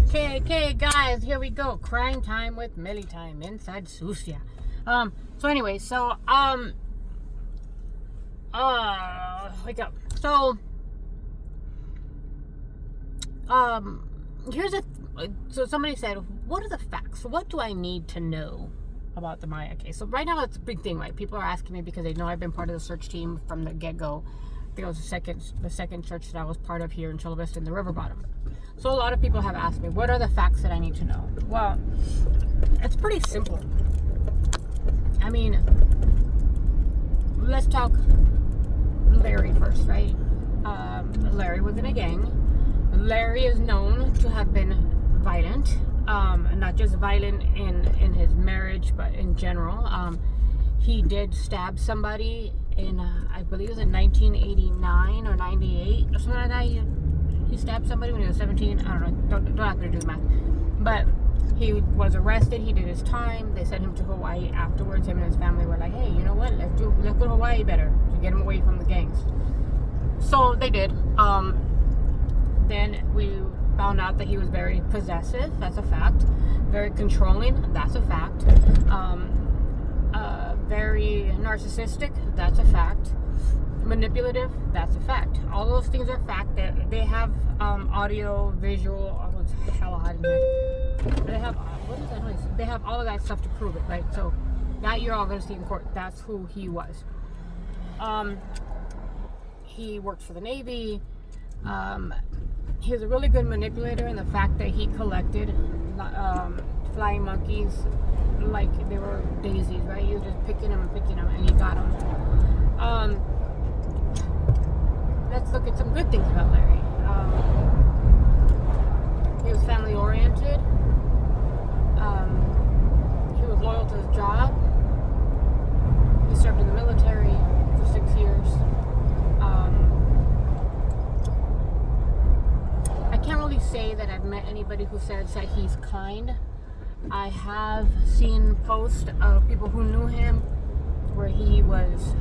Okay, guys, here we go. Crime time with Millie time inside Susia. Wake up. Here's so somebody said, what are the facts? What do I need to know about the Maya case? So right now it's a big thing, right? People are asking me because they know I've been part of the search team from the get-go. I think it was the second church that I was part of here in Chula Vista in the River Bottom. So a lot of people have asked me, what are the facts that I need to know? Well, it's pretty simple. I mean, let's talk Larry first, right? Larry was in a gang. Larry is known to have been violent, not just violent in his marriage, but in general. He did stab somebody in, I believe it was in 1989 or 98 or something like that. He stabbed somebody when he was 17. I don't know. Don't have to do the math. But he was arrested. He did his time. They sent him to Hawaii afterwards. Him and his family were like, hey, you know what? Let's go to Hawaii better to get him away from the gangs. So they did. Then we found out that he was very possessive. That's a fact. Very controlling. That's a fact. Very narcissistic. That's a fact. Manipulative. That's a fact. All those things are fact. They have audio, visual. Oh, it's hella hot in here. They have what is that noise? They have all of that stuff to prove it, right? So that you're all going to see in court. That's who he was. He worked for the Navy. He was a really good manipulator, and the fact that he collected flying monkeys like they were daisies, right? He was just picking them, and he got them. Let's look at some good things about Larry. He was family oriented. He was loyal to his job. He served in the military for 6 years. I can't really say that I've met anybody who says that he's kind. I have seen posts of people who knew him where he was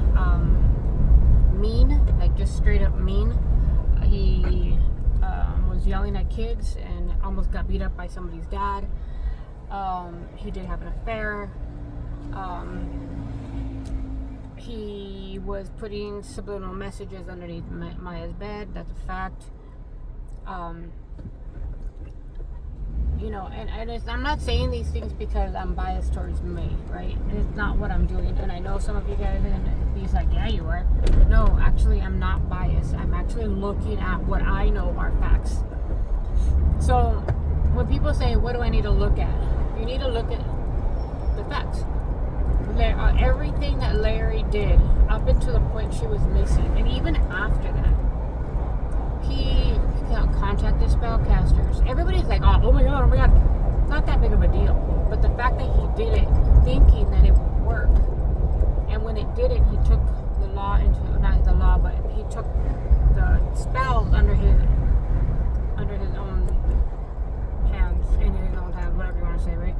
mean, like just straight up mean. He was yelling at kids and almost got beat up by somebody's dad. He did have an affair. He was putting subliminal messages underneath Maya's bed. That's a fact. I'm not saying these things because I'm biased towards May, right? It's not what I'm doing. And I know some of you guys are going to be like, yeah, you are. No, actually, I'm not biased. I'm actually looking at what I know are facts. So when people say, what do I need to look at? You need to look at the facts. Everything that Larry did up until the point she was missing, and even after that, he contacted spellcasters. Everybody's like, oh my god, not that big of a deal. But the fact that he did it thinking that it would work, and when it didn't, he took the law into, not the law, but he took the spells under his own hands, in his own hands, whatever you want to say, right?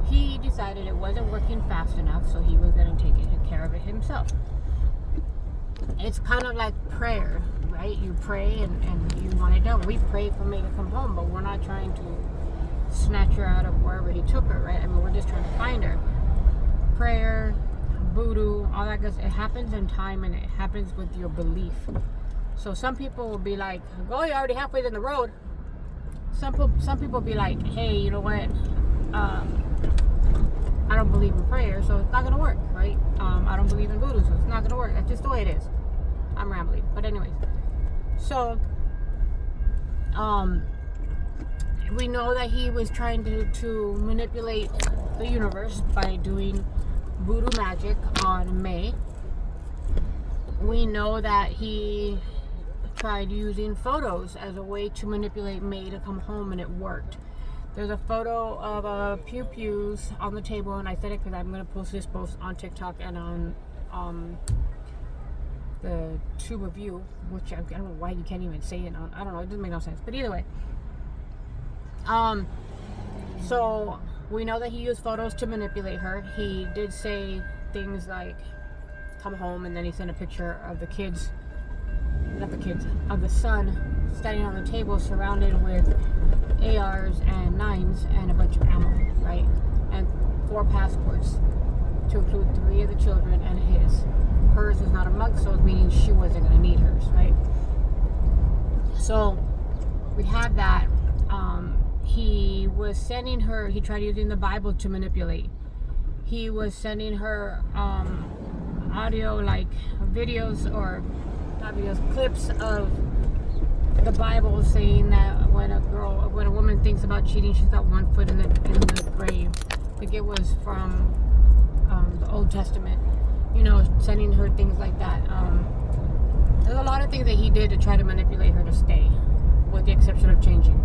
He decided it wasn't working fast enough, so he was going to take care of it himself. It's kind of like prayer, right? You pray and you want it done. We pray for May to come home, but we're not trying to snatch her out of wherever he took her, right? I mean, we're just trying to find her. Prayer, voodoo, all that goes. It happens in time, and it happens with your belief. So some people will be like, oh, you're already halfway down the road. Some people will be like, hey, you know what? I don't believe in prayer, so it's not going to work, right? I don't believe in voodoo, so it's not going to work. That's just the way it is. I'm rambling. But anyways. So, we know that he was trying to manipulate the universe by doing voodoo magic on May. We know that he tried using photos as a way to manipulate May to come home, and it worked. There's a photo of pew pews on the table, and I said it because I'm going to post this both on TikTok and on the Tube of You, which I don't know why you can't even say it on. I don't know, it doesn't make no sense. But either way, so we know that he used photos to manipulate her. He did say things like "come home," and then he sent a picture of the kids, not the kids, of the son standing on the table surrounded with ARs and 9s and a bunch of ammo, right? And 4 passports to include 3 of the children and his. Hers was not amongst those, meaning she wasn't going to need hers, right? So we have that. He was sending her, he tried using the Bible to manipulate. He was sending her audio, like videos, or not videos, clips of the Bible saying that when a woman thinks about cheating, she's got 1 foot in the grave. I think it was from the Old Testament, sending her things like that. There's a lot of things that he did to try to manipulate her to stay, with the exception of changing.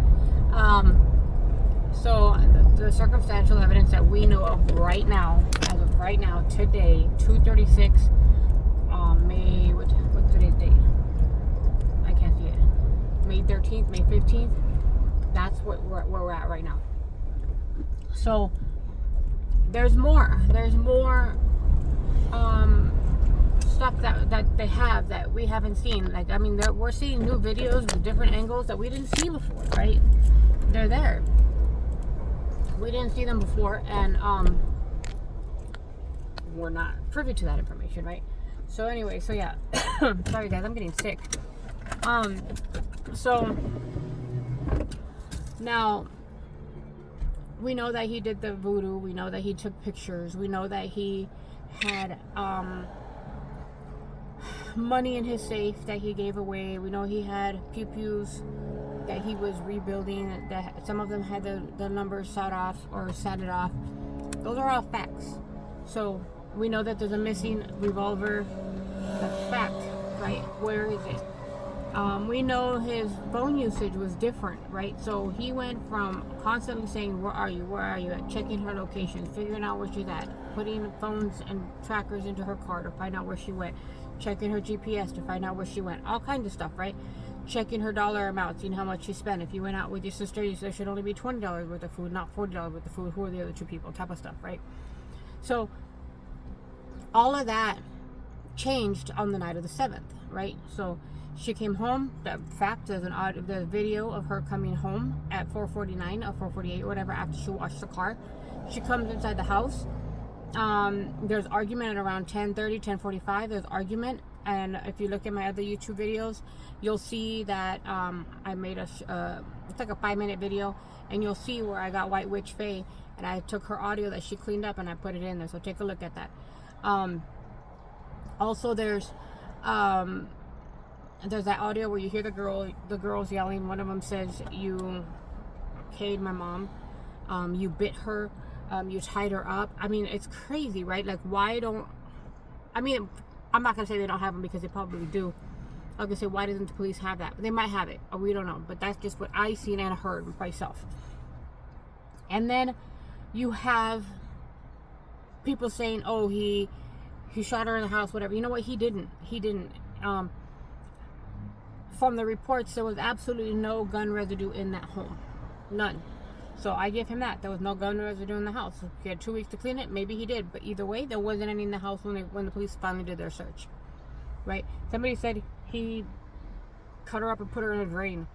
So the circumstantial evidence that we know of right now, as of right now, today, 2:36, May, what's today's date? I can't see it. May 13th, May 15th. That's where we're at right now. So there's more. There's more stuff that they have that we haven't seen. Like, I mean, we're seeing new videos with different angles that we didn't see before, right? They're there. We didn't see them before, and we're not privy to that information, right? So anyway, so yeah. Sorry guys, I'm getting sick. So now we know that he did the voodoo. We know that he took pictures. We know that he had money in his safe that he gave away. We know he had pew-pews that he was rebuilding, that some of them had the numbers sawed off or sanded off. Those are all facts. So we know that there's a missing revolver. That's fact, right? Where is it? We know his phone usage was different, right? So he went from constantly saying, where are you at, checking her location, figuring out where she's at, putting phones and trackers into her car to find out where she went, checking her GPS to find out where she went, all kinds of stuff, right? Checking her dollar amount, seeing how much she spent. If you went out with your sister, there should only be $20 worth of food, not $40 worth of food. Who are the other 2 people? Type of stuff, right? So all of that changed on the night of the 7th, right? So she came home. The fact, there's the video of her coming home at 4:49 or 4:48, whatever, after she washed the car. She comes inside the house. There's argument at around 10:30, 10:45. There's argument, and if you look at my other YouTube videos, you'll see that I made it's like a 5-minute video, and you'll see where I got White Witch Faye, and I took her audio that she cleaned up and I put it in there. So take a look at that. Also, there's that audio where you hear the girls yelling. One of them says, "You paid my mom. You bit her. You tied her up." I mean, it's crazy, right? Like, I'm not gonna say they don't have them, because they probably do. I was gonna say, why doesn't the police have that? But they might have it, or we don't know. But that's just what I seen and heard myself. And then you have people saying, "Oh, he shot her in the house," whatever. You know what? He didn't. From the reports, there was absolutely no gun residue in that home. None. So I give him that. There was no gun residue in the house. If he had 2 weeks to clean it, maybe he did. But either way, there wasn't any in the house when the police finally did their search. Right? Somebody said he cut her up and put her in a drain.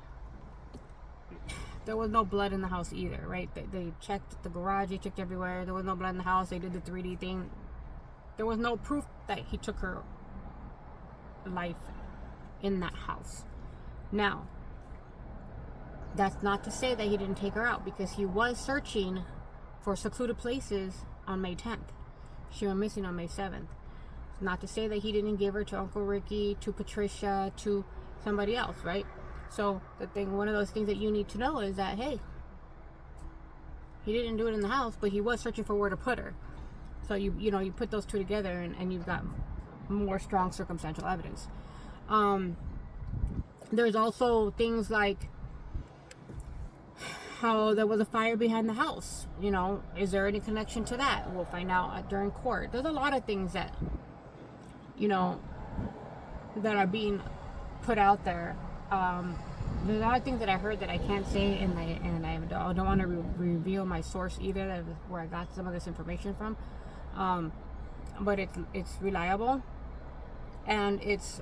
There was no blood in the house either, right? They checked the garage, they checked everywhere. There was no blood in the house. They did the 3D thing. There was no proof that he took her life in that house. Now, that's not to say that he didn't take her out, because he was searching for secluded places on May 10th. She went missing on May 7th. Not to say that he didn't give her to Uncle Ricky, to Patricia, to somebody else, right? So one of those things that you need to know is that, hey, he didn't do it in the house, but he was searching for where to put her. So you put those 2 together, and you've got more strong circumstantial evidence. There's also things like how there was a fire behind the house. Is there any connection to that? We'll find out during court. There's a lot of things that that are being put out there. There's a lot of things that I heard that I can't say, and I don't want to reveal my source either, that where I got some of this information from. But it's reliable, and it's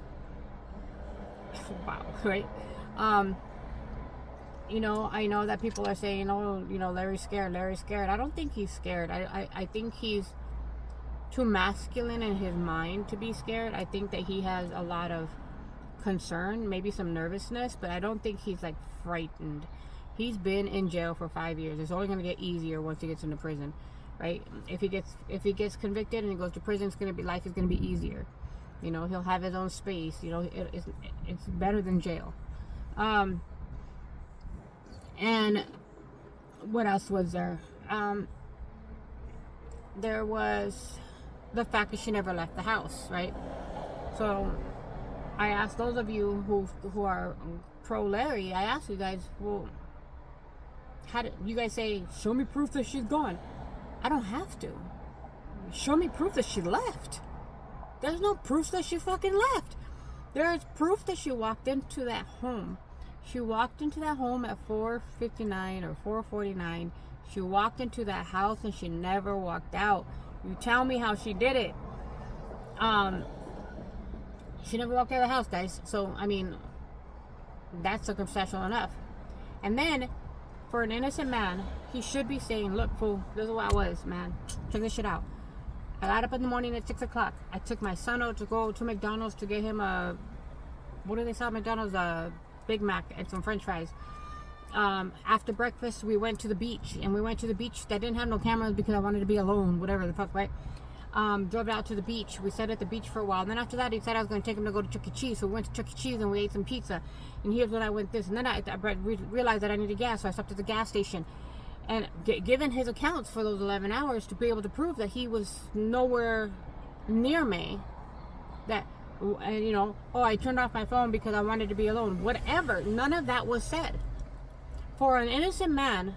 wow, right? Um, I know that people are saying, oh, Larry's scared. I don't think he's scared. I think he's too masculine in his mind to be scared. I think that he has a lot of concern, maybe some nervousness, but I don't think he's like frightened. He's been in jail for 5 years. It's only going to get easier once he gets into prison, right? If he gets convicted and he goes to prison, life is going to be easier. He'll have his own space. It's better than jail. And what else was there? There was the fact that she never left the house, right? So I asked those of you who are pro Larry, I asked you guys, well, how did you guys say, show me proof that she's gone? I don't have to. Show me proof that she left. There's no proof that she fucking left. There is proof that she walked into that home. She walked into that home at 4:59 or 4:49. She walked into that house and she never walked out. You tell me how she did it. She never walked out of the house, guys. So, I mean, that's circumstantial enough. And then, for an innocent man, he should be saying, look, fool, this is what I was, man. Check this shit out. I got up in the morning at 6 o'clock. I took my son out to go to McDonald's to get him what do they sell at McDonald's? A Big Mac and some French fries. After breakfast, we went to the beach. And we went to the beach that didn't have no cameras because I wanted to be alone, whatever the fuck, right? Drove out to the beach. We sat at the beach for a while. And then after that, he said I was going to take him to go to Chuck E. Cheese. So we went to Chuck E. Cheese and we ate some pizza. And here's what I went this. And then I realized that I needed gas. So I stopped at the gas station. And given his accounts for those 11 hours to be able to prove that he was nowhere near me, that, I turned off my phone because I wanted to be alone. Whatever. None of that was said. For an innocent man,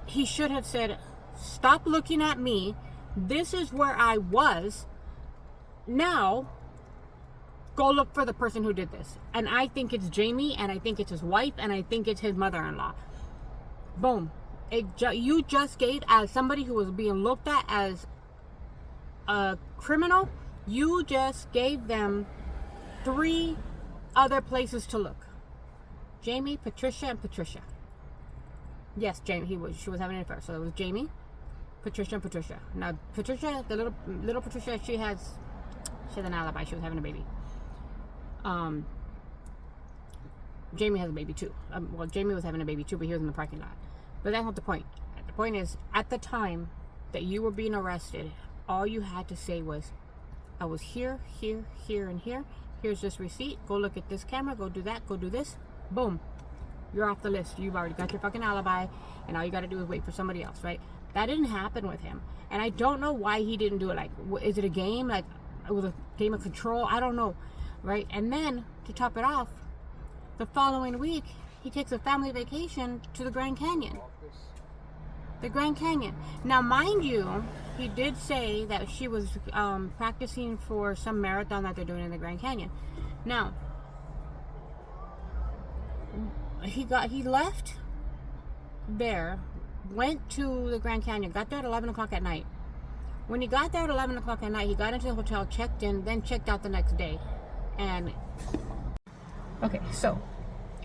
he should have said, stop looking at me. This is where I was. Now, go look for the person who did this. And I think it's Jamie, and I think it's his wife, and I think it's his mother-in-law. Boom. You just gave, as somebody who was being looked at as a criminal, you just gave them 3 other places to look. Jamie, Patricia, and Patricia. Yes, Jamie. She was having an affair. So it was Jamie, Patricia, and Patricia. Now, Patricia, the little Patricia, she has an alibi. She was having a baby. Jamie has a baby too. Jamie was having a baby too, but he was in the parking lot. But that's not the point. The point is, at the time that you were being arrested, all you had to say was, I was here, here, here, and here. Here's this receipt. Go look at this camera. Go do that. Go do this. Boom. You're off the list. You've already got your fucking alibi, and all you got to do is wait for somebody else, right? That didn't happen with him. And I don't know why he didn't do it. Like, is it a game? Like, it was a game of control? I don't know, right? And then, to top it off, the following week, he takes a family vacation to the Grand Canyon. The Grand Canyon. Now, mind you, he did say that she was practicing for some marathon that they're doing in the Grand Canyon. Now, he left there, went to the Grand Canyon, got there at 11 o'clock at night. When he got there at 11 o'clock at night, he got into the hotel, checked in, then checked out the next day. And, okay, so,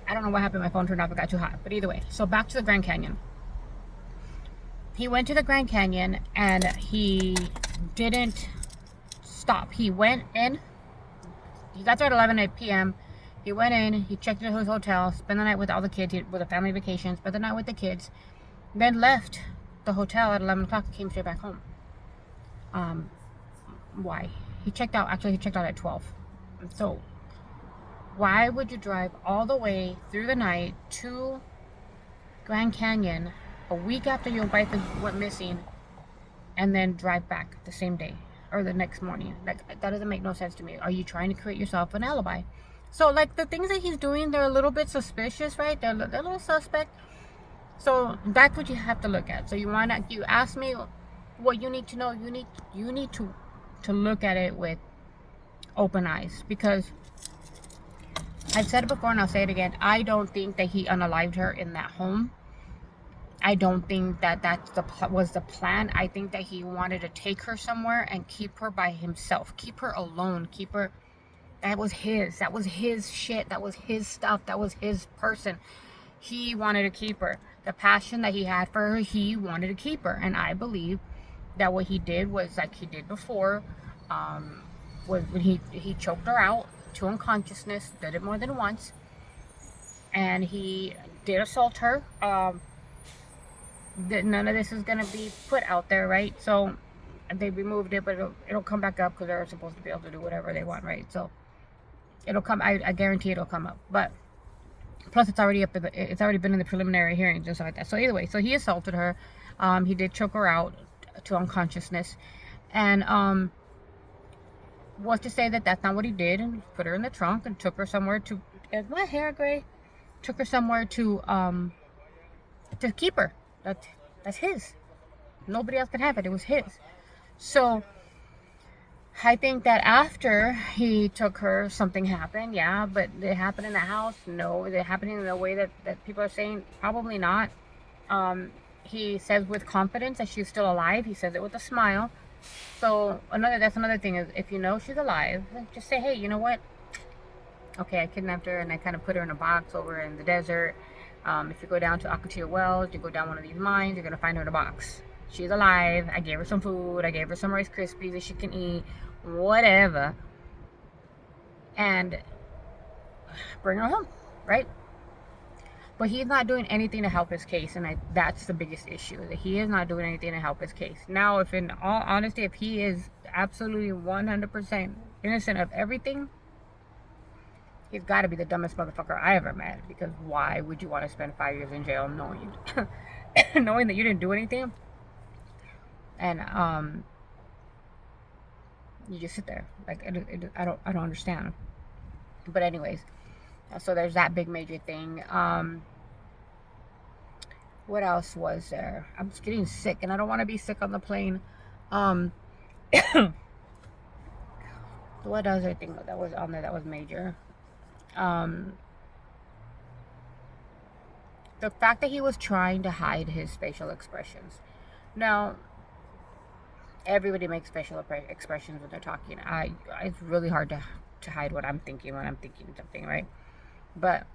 I don't know what happened. My phone turned off. It got too hot. But either way, so back to the Grand Canyon. He went to the Grand Canyon and he didn't stop. He went in. He got there at 11 p.m. He went in. He checked into his hotel, spent the night with all the kids, with a family vacation, spent the night with the kids, then left the hotel at 11 o'clock and came straight back home. Why? He checked out at 12. So, why would you drive all the way through the night to Grand Canyon a week after your wife went missing and then drive back the same day or the next morning? Like, that doesn't make no sense to me. Are you trying to create yourself an alibi? So, like, the things that he's doing, they're a little bit suspicious, right? They're a little suspect. So, that's what you have to look at. So, you ask me what you need to know. You need to look at it with open eyes, because I've said it before and I'll say it again. I don't think that he unalived her in that home. I don't think that was the plan. I think that he wanted to take her somewhere and keep her by himself, keep her alone, keep her That was his. That was his shit. That was his stuff. That was his person. He wanted to keep her. The passion that he had for her, he wanted to keep her. And I believe that what he did was like he did before, was when he choked her out to unconsciousness, did it more than once, and he did assault her. None of this is gonna be put out there, right? So they removed it, but it'll come back up because they're supposed to be able to do whatever they want, right? So it'll come. I guarantee it'll come up. But plus, it's already up. It's already been in the preliminary hearings and stuff like that. So either way, so he assaulted her. He did choke her out to unconsciousness, and was to say that that's not what he did, and put her in the trunk and took her somewhere to. Is my hair gray? Took her somewhere to keep her. That's his. Nobody else could have it. It was his. So I think that after he took her, something happened. Yeah, but it happened in the house. No, is it happening in the way that people are saying? Probably not. He says with confidence that she's still alive. He says it with a smile. So that's another thing is if you know she's alive, just say, hey, you know what? Okay, I kidnapped her and I kind of put her in a box over in the desert. If you go down to Akatia Wells, you go down one of these mines, you're gonna find her in a box. She's alive. I gave her some food. I gave her some Rice Krispies that she can eat, whatever, and bring her home, right? But he's not doing anything to help his case, and that's the biggest issue, that he is not doing anything to help his case. Now, if in all honesty, if he is absolutely 100% innocent of everything, he's got to be the dumbest motherfucker I ever met, because why would you want to spend 5 years in jail knowing knowing that you didn't do anything? And you just sit there like I don't understand. But anyways, so there's that big major thing. What else was there? I'm just getting sick and I don't want to be sick on the plane. What other thing that was on there that was major? The fact that he was trying to hide his facial expressions. Now, everybody makes facial expressions when they're talking. It's really hard to hide what I'm thinking when I'm thinking something, right? But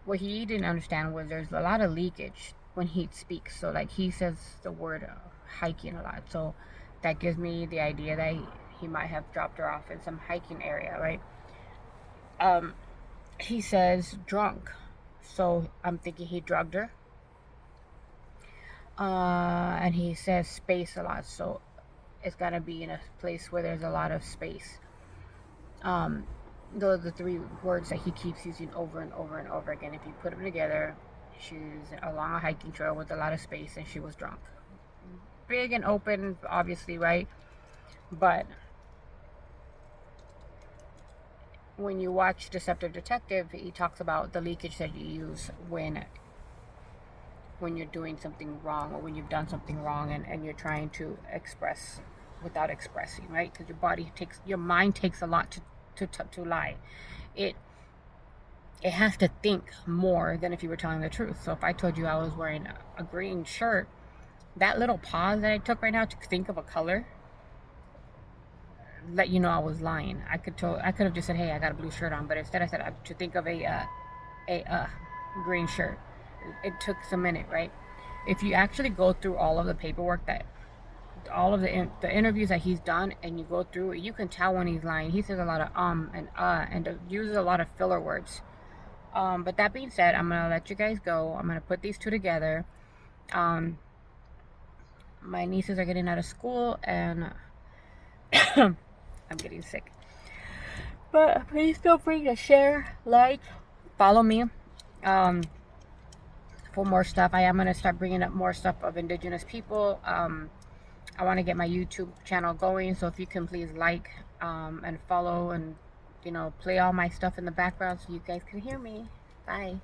what he didn't understand was there's a lot of leakage when he speaks. So like he says the word hiking a lot. So that gives me the idea that he might have dropped her off in some hiking area, right? He says drunk. So I'm thinking he drugged her. And he says space a lot, so it's gotta be in a place where there's a lot of space. Those are the three words that he keeps using over and over and over again. If you put them together, she's along a hiking trail with a lot of space and she was drunk. Big and open, obviously, right? But when you watch Deceptive Detective, he talks about the leakage that you use when you're doing something wrong, or when you've done something wrong and you're trying to express without expressing, right? Because your mind takes a lot to lie. It has to think more than if you were telling the truth. So if I told you I was wearing a green shirt, that little pause that I took right now to think of a color let you know I was lying. I could have just said, hey, I got a blue shirt on, but instead I said to think of a green shirt. It took a minute, right? If you actually go through all of the paperwork all of the interviews that he's done, and you go through it, you can tell when he's lying. He says a lot of and uses a lot of filler words. But that being said, I'm gonna let you guys go. I'm gonna put these two together. My nieces are getting out of school, and I'm getting sick. But please feel free to share, like, follow me. For more stuff. I am going to start bringing up more stuff of indigenous people. I want to get my YouTube channel going, so if you can please like and follow and play all my stuff in the background so you guys can hear me. Bye.